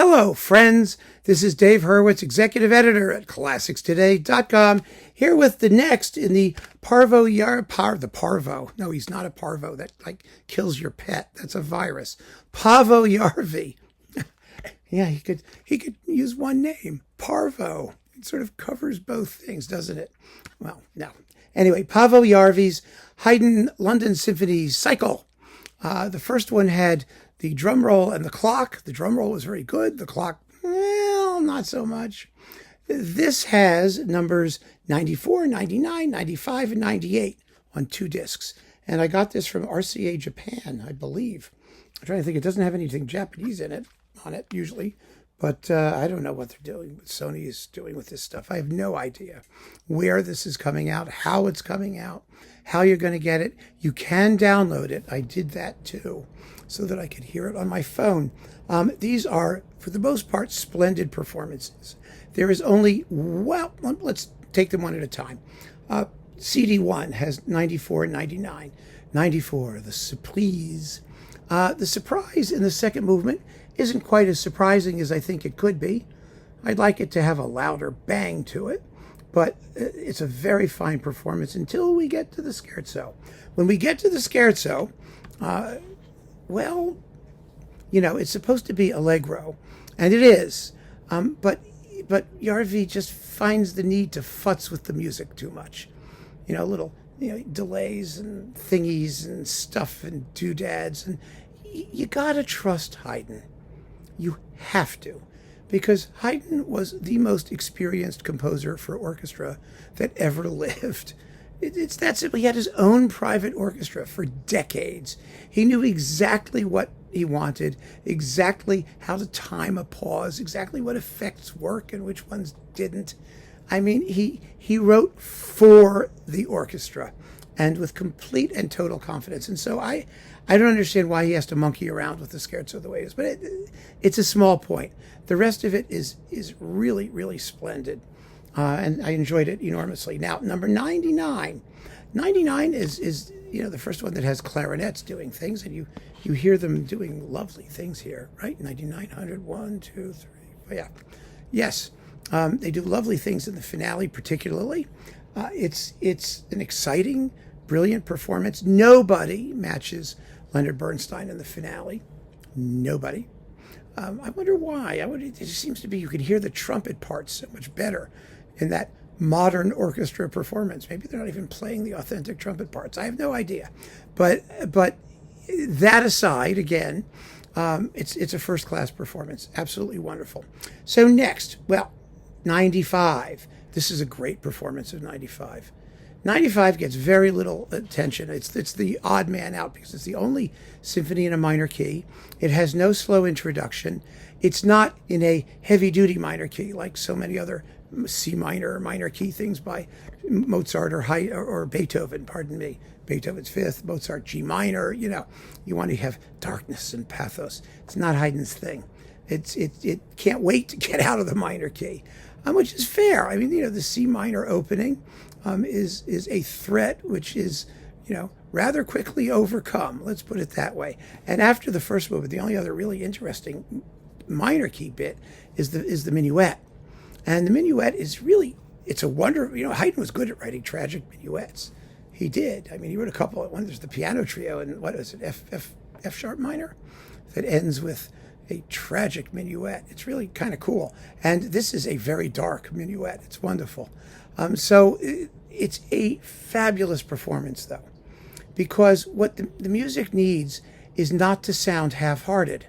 Hello, friends. This is Dave Hurwitz, executive editor at ClassicsToday.com, here with the next in the Paavo the Parvo. No, he's not a parvo. That kills your pet. That's a virus. Paavo Järvi. Yeah, he could use one name, Parvo. It sort of covers both things, doesn't it? Well, no. Anyway, Paavo Järvi's Haydn London Symphonies cycle. The first one had the drum roll and the clock. The drum roll was very good. The clock, well, not so much. This has numbers 94, 99, 95, and 98 on 2 discs. And I got this from RCA Japan, I believe. I'm trying to think. It doesn't have anything Japanese on it usually. But I don't know what they're doing, what Sony is doing with this stuff. I have no idea where this is coming out, how it's coming out, how you're going to get it. You can download it. I did that too, so that I could hear it on my phone. These are, for the most part, splendid performances. There is only, well, let's take them one at a time. CD1 has 94 and 99. 94, the surprise. The surprise in the second movement isn't quite as surprising as I think it could be. I'd like it to have a louder bang to it, but it's a very fine performance until we get to the scherzo. When we get to the scherzo, well, you know, it's supposed to be allegro, and it is, but Järvi just finds the need to futz with the music too much. You know, little delays and thingies and stuff and doodads, and you gotta trust Haydn. You have to, because Haydn was the most experienced composer for orchestra that ever lived. It's that simple. He had his own private orchestra for decades. He knew exactly what he wanted, exactly how to time a pause, exactly what effects work and which ones didn't. I mean, he wrote for the orchestra, and with complete and total confidence. And so I don't understand why he has to monkey around with the scherzo the way it is, but it's a small point. The rest of it is really, really splendid, and I enjoyed it enormously. Now, number 99. 99 is the first one that has clarinets doing things, and you hear them doing lovely things here, right? 9900, 1, 2, 3, yeah. Yes, they do lovely things in the finale particularly. It's an exciting, brilliant performance. Nobody matches Leonard Bernstein in the finale. Nobody. I wonder why. It just seems to be you can hear the trumpet parts so much better in that modern orchestra performance. Maybe they're not even playing the authentic trumpet parts. I have no idea. But that aside, again, it's a first-class performance. Absolutely wonderful. So next, well, 95. This is a great performance of 95. 95 gets very little attention. It's the odd man out because it's the only symphony in a minor key. It has no slow introduction. It's not in a heavy-duty minor key like so many other C minor or minor key things by Mozart or Beethoven, pardon me. Beethoven's Fifth, Mozart G minor. You want to have darkness and pathos. It's not Haydn's thing. It can't wait to get out of the minor key, which is fair. I mean, the C minor opening is a threat which is, rather quickly overcome. Let's put it that way. And after the first movement, the only other really interesting minor key bit is the minuet. And the minuet is really, it's a wonder. Haydn was good at writing tragic minuets. He did. I mean, he wrote a couple. One, there's the piano trio, and what is it, F sharp minor, that ends with a tragic minuet. It's really kind of cool. And this is a very dark minuet. It's wonderful. So it's a fabulous performance, though, because what the music needs is not to sound half-hearted,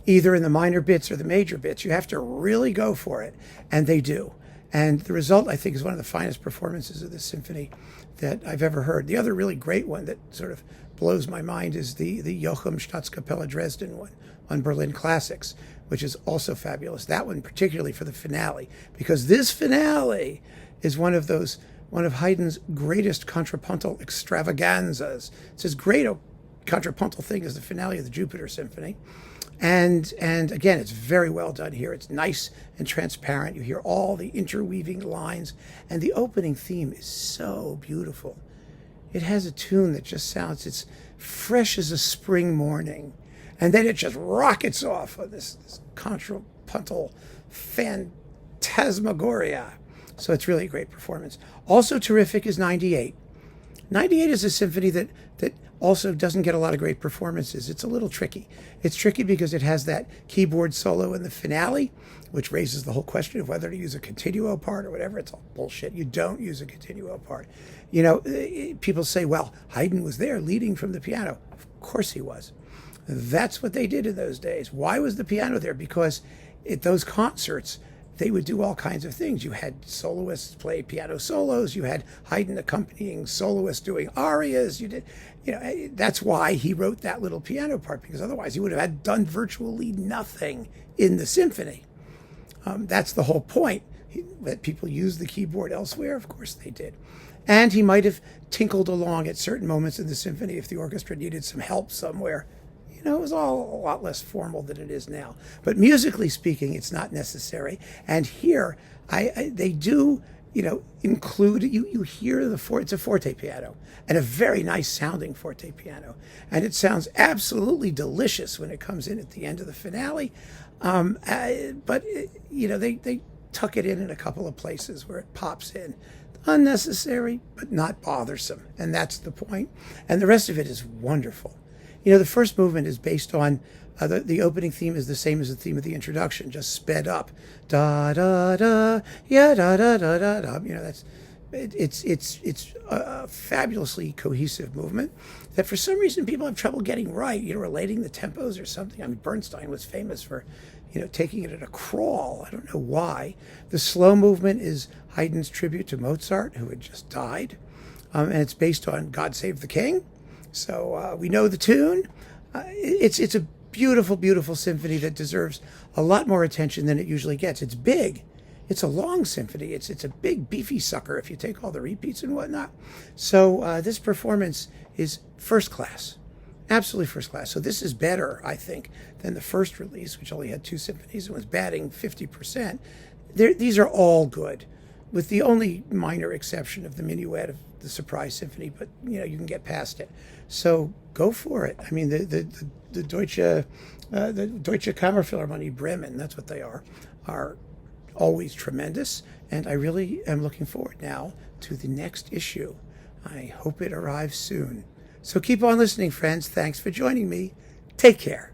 either in the minor bits or the major bits. You have to really go for it, and they do. And the result, I think, is one of the finest performances of this symphony that I've ever heard. The other really great one that sort of blows my mind is the Joachim Staatskapelle Dresden one on Berlin Classics, which is also fabulous. That one particularly for the finale, because this finale is one of Haydn's greatest contrapuntal extravaganzas. It's as great a contrapuntal thing as the finale of the Jupiter Symphony. And again, it's very well done here. It's nice and transparent. You hear all the interweaving lines, and the opening theme is so beautiful. It has a tune that just sounds, it's fresh as a spring morning. And then it just rockets off on this contrapuntal phantasmagoria. So it's really a great performance. Also terrific is 98. 98 is a symphony that also doesn't get a lot of great performances. It's a little tricky. It's tricky because it has that keyboard solo in the finale, which raises the whole question of whether to use a continuo part or whatever. It's all bullshit. You don't use a continuo part. You know, people say, well, Haydn was there leading from the piano. Of course he was. That's what they did in those days. Why was the piano there? Because at those concerts, they would do all kinds of things. You had soloists play piano solos. You had Haydn accompanying soloists doing arias. You did, you know, that's why he wrote that little piano part, because otherwise he would have had done virtually nothing in the symphony. That's the whole point. That people use the keyboard elsewhere. Of course they did. And he might have tinkled along at certain moments in the symphony if the orchestra needed some help somewhere. You know, it was all a lot less formal than it is now. But musically speaking, it's not necessary. And here, they do, you know, include, you hear it's a forte piano, and a very nice sounding forte piano. And it sounds absolutely delicious when it comes in at the end of the finale. But, you know, they tuck it in a couple of places where it pops in. Unnecessary, but not bothersome. And that's the point. And the rest of it is wonderful. You know, the first movement is based on, the opening theme is the same as the theme of the introduction, just sped up. Da, da, da, yeah, da, da, da, da, da. You know, it's a fabulously cohesive movement that for some reason people have trouble getting right, you know, relating the tempos or something. I mean, Bernstein was famous for, you know, taking it at a crawl. I don't know why. The slow movement is Haydn's tribute to Mozart, who had just died. And it's based on God Save the King. So we know the tune. It's a beautiful, beautiful symphony that deserves a lot more attention than it usually gets. It's big. It's a long symphony. It's a big, beefy sucker if you take all the repeats and whatnot. So this performance is first class. Absolutely first class. So this is better, I think, than the first release, which only had 2 symphonies and was batting 50%. These are all good, with the only minor exception of the minuet of the Surprise Symphony, but you know, you can get past it. So go for it. I mean, the Deutsche Kammerphilharmonie Bremen, that's what they are always tremendous, and I really am looking forward now to the next issue. I hope it arrives soon. So keep on listening, friends. Thanks for joining me. Take care.